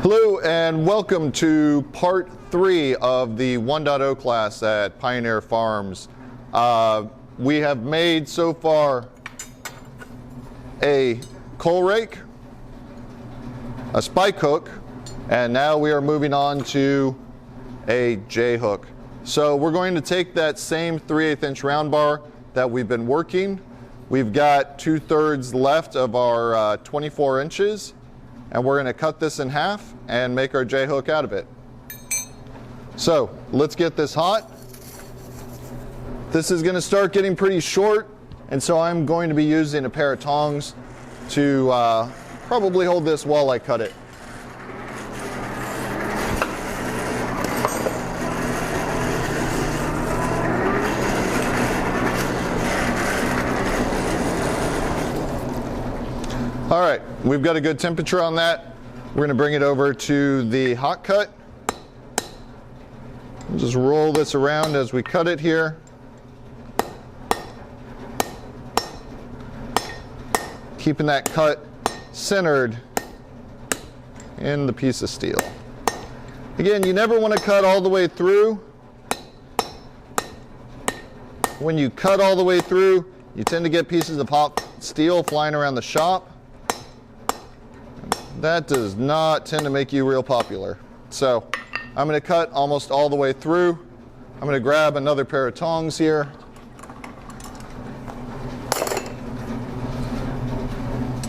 Hello and welcome to part 3 of the 1.0 class at Pioneer Farms. We have made so far a coal rake, a spike hook, and now we are moving on to a J hook. So we're going to take that same 3/8 inch round bar that we've been working. We've got 2/3 left of our 24 inches. And we're going to cut this in half and make our J hook out of it. So let's get this hot. This is going to start getting pretty short, and so I'm going to be using a pair of tongs to probably hold this while I cut it. All right, we've got a good temperature on that. We're going to bring it over to the hot cut. Just roll this around as we cut it here. Keeping that cut centered in the piece of steel. Again, you never want to cut all the way through. When you cut all the way through, you tend to get pieces of hot steel flying around the shop. That does not tend to make you real popular. So I'm going to cut almost all the way through. I'm going to grab another pair of tongs here.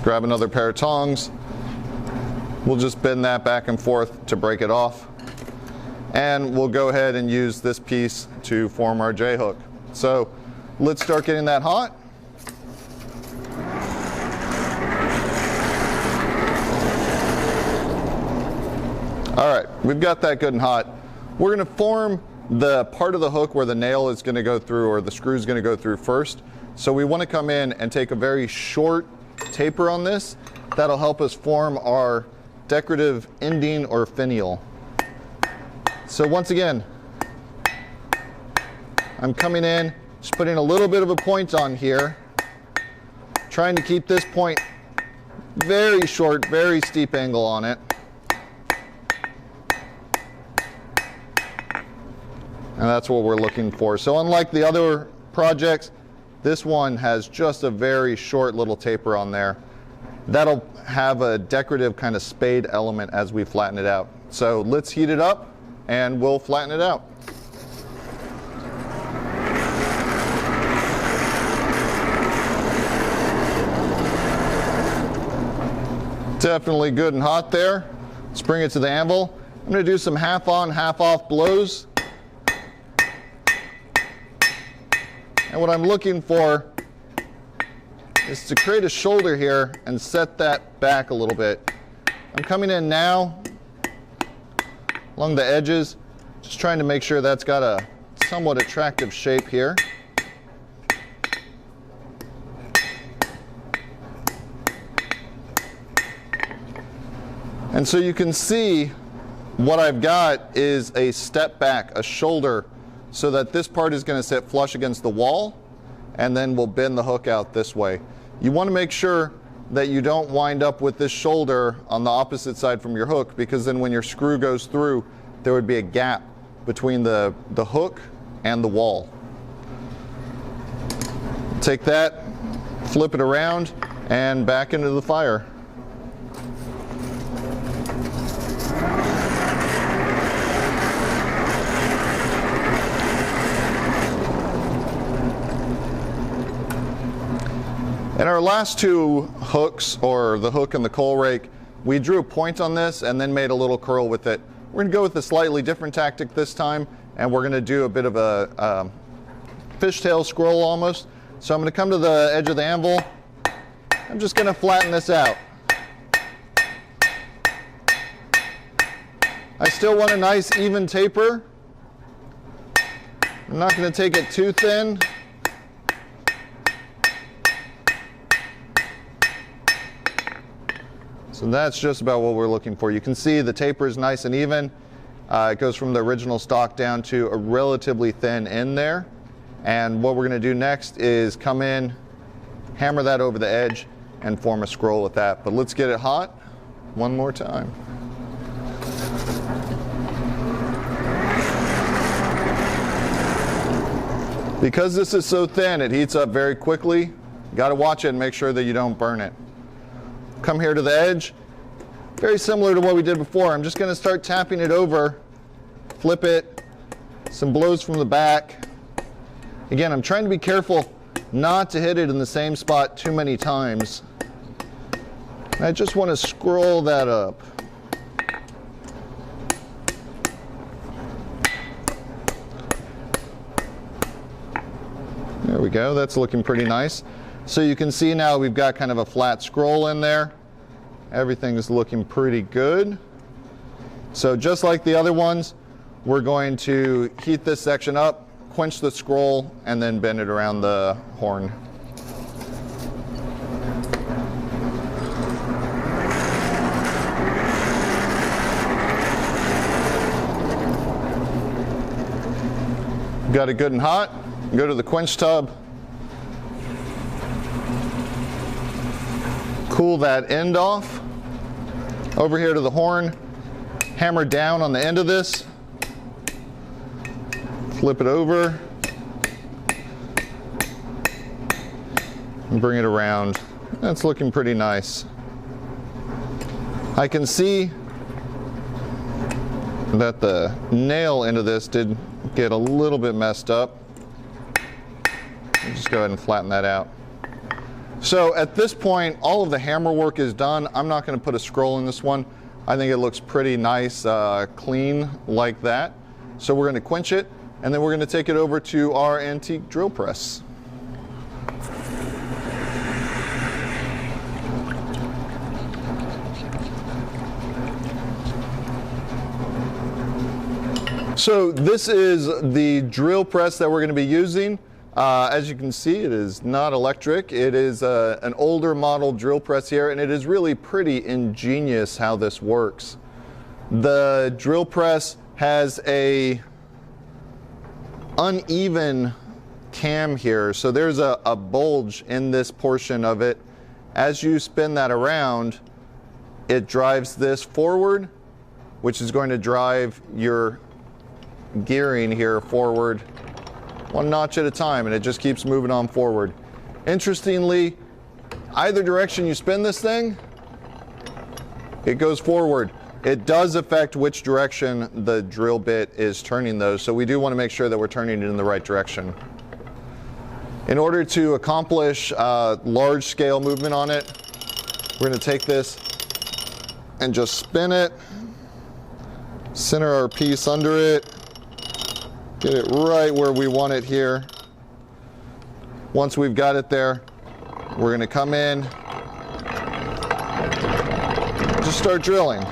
Grab another pair of tongs. We'll just bend that back and forth to break it off. And we'll go ahead and use this piece to form our J hook. So let's start getting that hot. All right, we've got that good and hot. We're going to form the part of the hook where the nail is going to go through, or the screw is going to go through first. So we want to come in and take a very short taper on this. That'll help us form our decorative ending or finial. So once again, I'm coming in, just putting a little bit of a point on here, trying to keep this point very short, very steep angle on it. And that's what we're looking for. So unlike the other projects, this one has just a very short little taper on there. That'll have a decorative kind of spade element as we flatten it out. So let's heat it up and we'll flatten it out. Definitely good and hot there. Let's bring it to the anvil. I'm going to do some half on, half off blows. And what I'm looking for is to create a shoulder here and set that back a little bit. I'm coming in now along the edges, just trying to make sure that's got a somewhat attractive shape here. And so you can see what I've got is a step back, a shoulder, so that this part is going to sit flush against the wall, and then we'll bend the hook out this way. You want to make sure that you don't wind up with this shoulder on the opposite side from your hook, because then when your screw goes through, there would be a gap between the hook and the wall. Take that, flip it around, and back into the fire. In our last two hooks, or the hook and the coal rake, we drew a point on this and then made a little curl with it. We're going to go with a slightly different tactic this time, and we're going to do a bit of a fishtail scroll almost. So I'm going to come to the edge of the anvil. I'm just going to flatten this out. I still want a nice even taper. I'm not going to take it too thin. So that's just about what we're looking for. You can see the taper is nice and even. It goes from the original stock down to a relatively thin end there. And what we're going to do next is come in, hammer that over the edge, and form a scroll with that. But let's get it hot one more time. Because this is so thin, it heats up very quickly. You got to watch it and make sure that you don't burn it. Come here to the edge. Very similar to what we did before. I'm just going to start tapping it over, flip it, some blows from the back. Again, I'm trying to be careful not to hit it in the same spot too many times. I just want to scroll that up. There we go, that's looking pretty nice. So you can see now we've got kind of a flat scroll in there. Everything is looking pretty good. So just like the other ones, we're going to heat this section up, quench the scroll, and then bend it around the horn. Got it good and hot. Go to the quench tub, cool that end off. Over here to the horn, hammer down on the end of this, flip it over, and bring it around. That's looking pretty nice. I can see that the nail end of this did get a little bit messed up. Just go ahead and flatten that out. So at this point, all of the hammer work is done. I'm not going to put a scroll in this one. I think it looks pretty nice, clean like that. So we're going to quench it, and then we're going to take it over to our antique drill press. So this is the drill press that we're going to be using. As you can see, it is not electric. It is an older model drill press here, and it is really pretty ingenious how this works. The drill press has a uneven cam here, so there's a bulge in this portion of it. As you spin that around, it drives this forward, which is going to drive your gearing here forward one notch at a time, and it just keeps moving on forward. Interestingly, either direction you spin this thing, it goes forward. It does affect which direction the drill bit is turning though, so we do want to make sure that we're turning it in the right direction. In order to accomplish large scale movement on it, we're going to take this and just spin it, center our piece under it, get it right where we want it here. Once we've got it there, we're going to come in, just start drilling.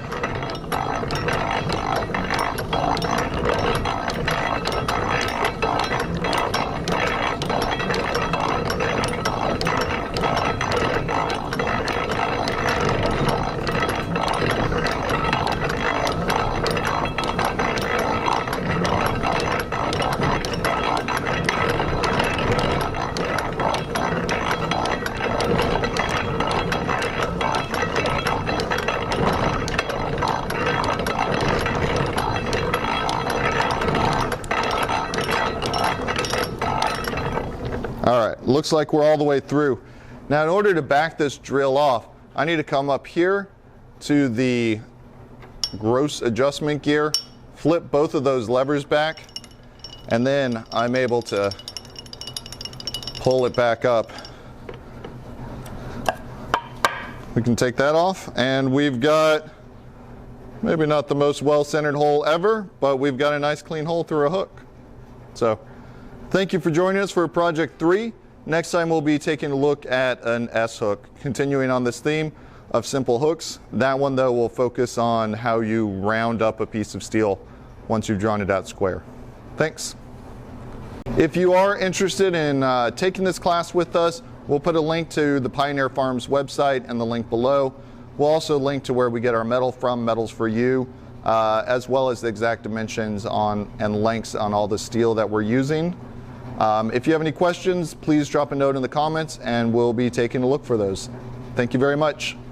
All right, looks like we're all the way through. Now, in order to back this drill off, I need to come up here to the gross adjustment gear, flip both of those levers back, and then I'm able to pull it back up. We can take that off, and we've got maybe not the most well-centered hole ever, but we've got a nice clean hole through a hook. So, thank you for joining us for Project 3. Next time we'll be taking a look at an S-hook, continuing on this theme of simple hooks. That one though will focus on how you round up a piece of steel once you've drawn it out square. Thanks. If you are interested in taking this class with us, we'll put a link to the Pioneer Farms website and the link below. We'll also link to where we get our metal from, Metals for You, as well as the exact dimensions on and lengths on all the steel that we're using. If you have any questions, please drop a note in the comments and we'll be taking a look for those. Thank you very much.